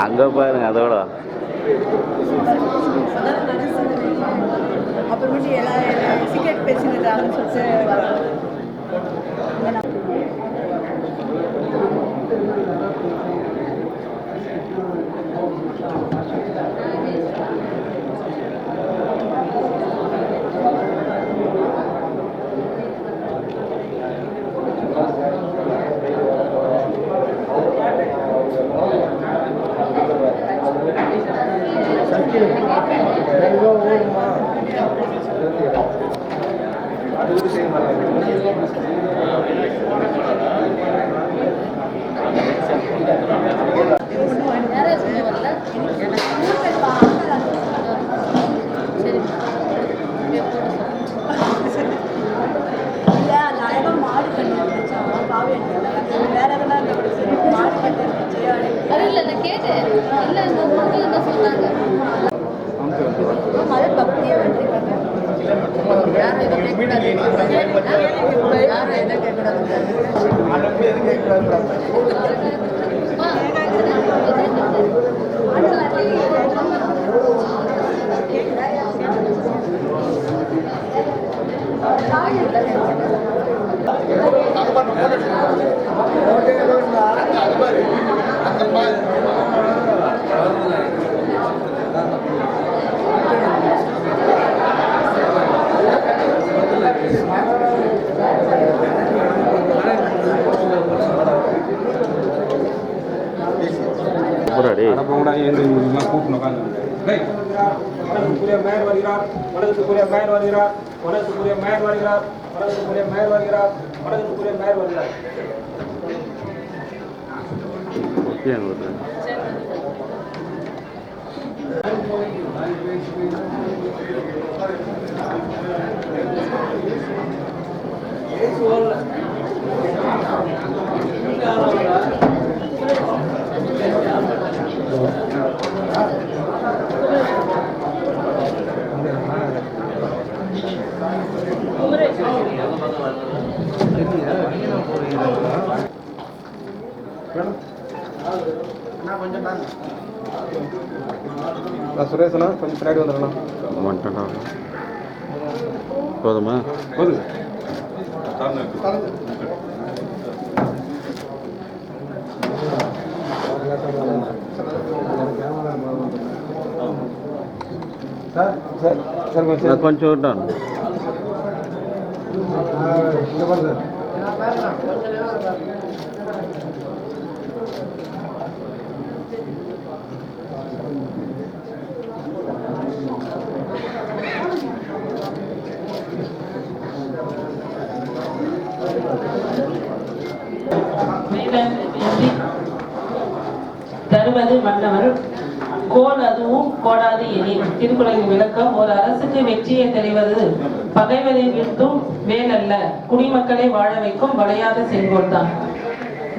அங்கே பாருங்க அதோட அப்புறமேட்டு எல்லாம் சிகரெட் பேசினதான்னு சொல்லிட்டு சுரேஷனா கொஞ்சம் பின்னாடி வந்துடலாம். போதுமா? போதும். சார் சார் சார் கொஞ்சம் கொஞ்சம் விட்டான். இங்கே பாருங்க தருவது மன்னவர் கோல் அதுவும் கோடாது எனில். திருக்குறளின் விளக்கம்: ஒரு அரசுக்கு வெற்றியை தெரிவது பகைவரை வீழ்த்தும் வேல் அல்ல, குடிமக்களை வாழ வைக்கும் வளையாத செங்கோல் தான்.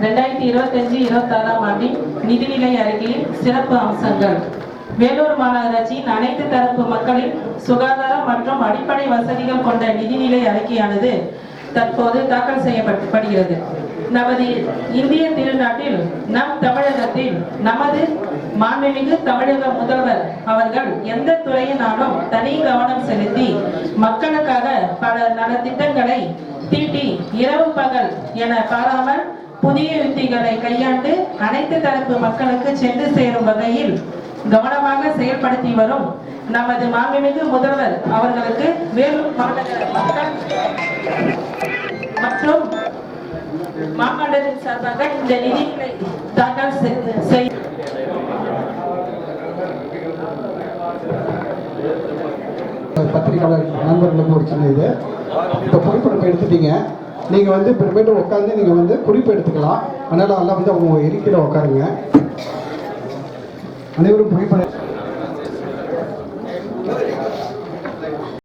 2025-26 ஆண்டின் நிதிநிலை அறிக்கையின் சிறப்பு அம்சங்கள்: வேலூர் மாநகராட்சியின் அனைத்து தரப்பு மக்களின் சுகாதாரம் மற்றும் அடிப்படை வசதிகள் கொண்ட நிதிநிலை அறிக்கையானது தற்போது தாக்கல் செய்யப்படுகிறது. நமது இந்திய திருநாட்டில் நம் தமிழகத்தில் நமது மாண்புமிகு தமிழக முதல்வர் அவர்கள் எந்த துறையினாலும் தனி கவனம் செலுத்தி மக்களுக்காக பல நலத்திட்டங்களை தீட்டி இரவு பகல் என பாராமல் புதிய யுக்திகளை கையாண்டு அனைத்து தரப்பு மக்களுக்கு சென்று சேரும் வகையில் கவனமாக செயல்படுத்தி வரும் நமது மாண்புமிகு முதல்வர் அவர்களுக்கு வேலூர் மாநகர மக்கள் மற்றும் மாமண்டலின் சார்பாக இந்த நிதிகளை தாக்கல் செய்ய பத்திரிகையாளர் நண்பர்களுக்கு ஒரு சின்ன இது. இப்போ புகைப்படம் எடுத்துட்டீங்க, நீங்கள் வந்து பிறப்பேட்டு உட்காந்து நீங்கள் வந்து குறிப்பு எடுத்துக்கலாம். அதனால் எல்லாம் வந்து அவங்க இருக்கையில் உட்காருங்க. அனைவரும் புகைப்படம்